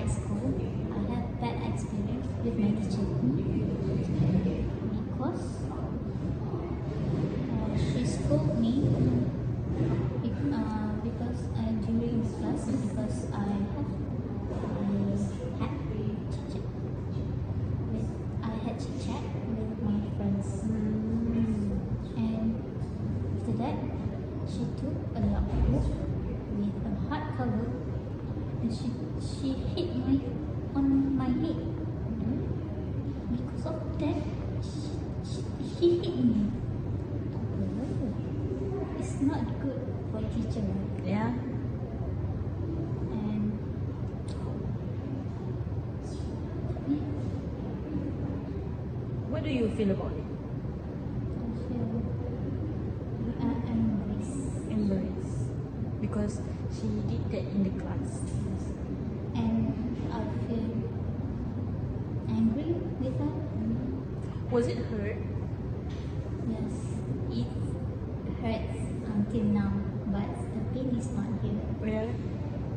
high school, I have bad experience with my teacher because she scolded me because during class because I had chit chat with my friends, and after that she took a notebook with a hard cover and she hit on my head. Because of that, she hit me. It's not good for teacher, right? Yeah. And What do you feel about it? Embarrassed. Because she did that in the class. And I feel angry with her. Was it hurt? Yes, it hurts until now, but the pain is not here. Yeah.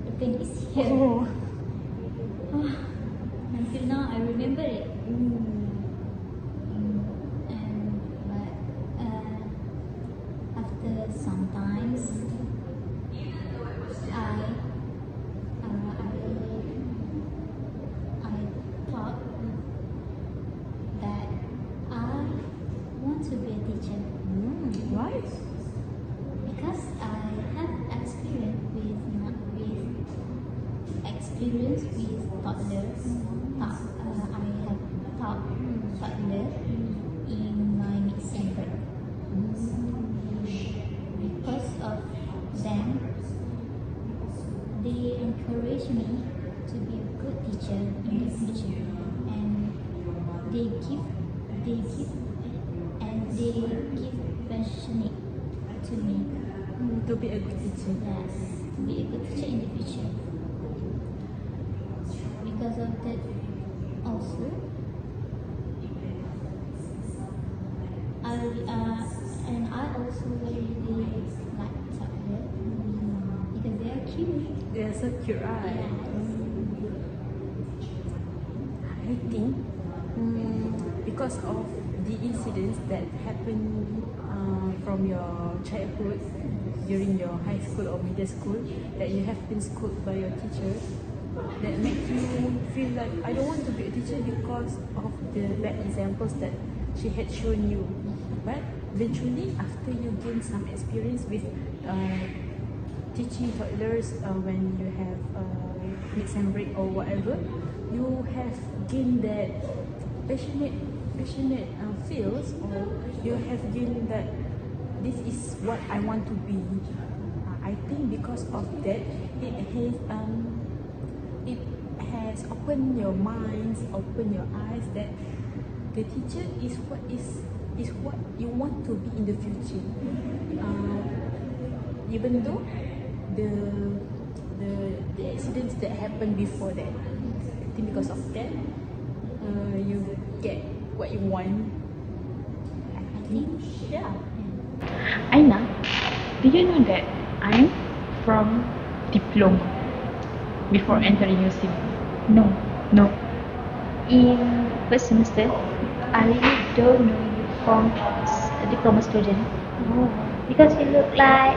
The pain is here. Oh. Until now, I remember it. But after sometimes, I thought that I want to be a teacher Why? because I have experience with toddlers. I have taught toddlers in my mixing break. Because of them, they encourage me to be a good teacher in the future, and they give passionate to me. To be a good teacher. Yes, to be a good teacher in the future. Because of that, also, I also really like toddlers because they are cute. They are so cute, right? Yes. I think because of the incidents that happened from your childhood during your high school or middle school, that you have been schooled by your teacher, that make you feel like I don't want to be a teacher because of the bad examples that she had shown you. But eventually, after you gain some experience with teaching toddlers, when you have mid-sem break or whatever, you have gained that passionate feels, or you have gained that this is what I want to be. I think because of that, it has opened your minds, opened your eyes that the teacher is what you want to be in the future. Even though the accidents that happened before that, I think because of that, you get what you want. I think, yeah. Aina, do you know that I'm from diploma before entering USIM? No. No. In first semester, I don't know you from a diploma student. Oh. Because you look like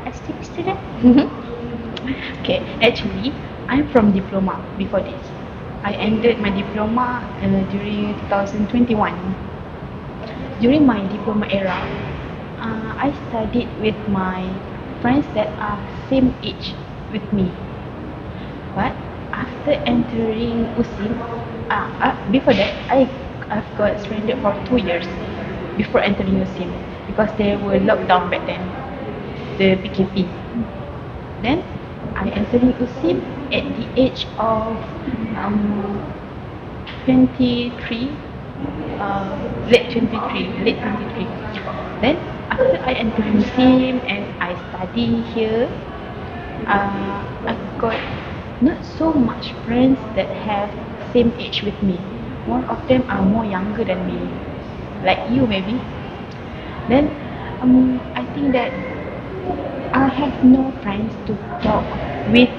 STP student. Okay, actually, I'm from diploma before this. I ended my diploma during 2021. During my diploma era, I studied with my friends that are same age with me. But after entering USIM, before that, I've got stranded for 2 years before entering USIM because they were locked down back then, the PKP. Then I entered USIM at the age of 23, late 23. Then after I entered USIM and I study here, I got not so much friends that have same age with me. More of them are more younger than me, like you maybe. Then I think that I have no friends to talk with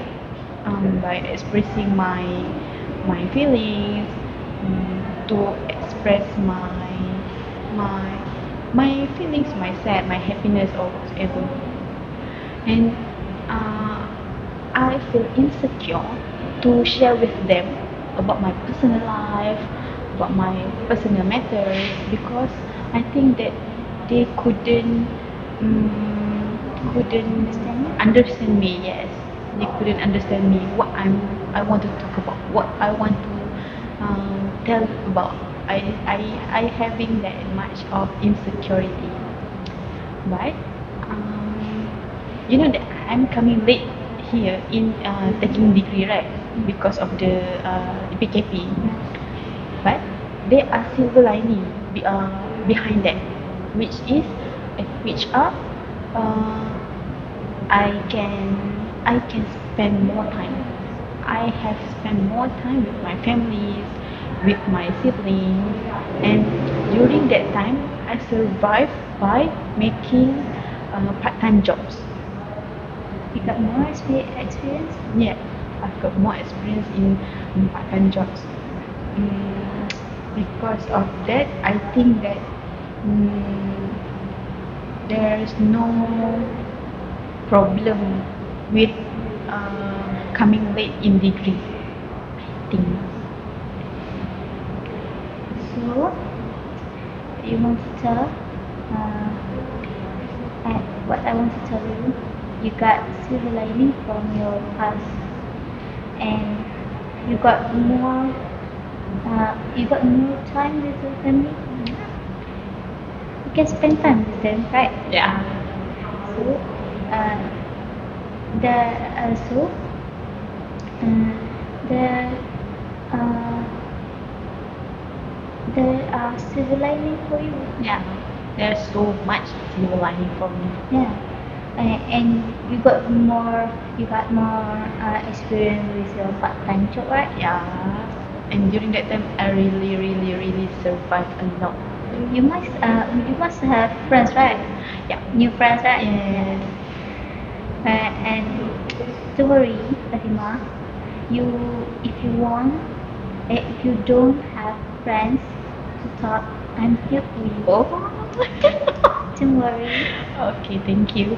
by expressing my feelings, to express my my feelings, my sad, my happiness, or whatever. And I feel insecure to share with them about my personal life, about my personal matters, because I think that they couldn't understand me. Yes, they couldn't understand me. What I want to talk about, what I want to tell about. I having that much of insecurity, but you know that I'm coming late here in taking degree, right? Because of the PKP. But there are silver lining behind that, which is which are uh, I can I can spend more time. I have spent more time with my families, with my siblings, and during that time I survived by making part-time jobs. You got more experience? Yeah, I've got more experience in part-time jobs. Mm, because of that, I think that there's no problem with coming late in degree. I think. So, you want to tell? What I want to tell you, you got silver lining from your past, and you got more. You got more time with your family. You can spend time with them, right? Yeah. So, the so the uh, there are silver lining for you. Yeah. There's so much silver lining for me. Yeah, and you got more experience with your part-time job, right? Yeah. And during that time, I really survived a lot. You must have friends, right? Yeah. New friends, right? Yes. And don't worry, Fatima. You, if you want, if you don't have friends to talk, I'm here for you. Oh. Don't worry. Okay, thank you.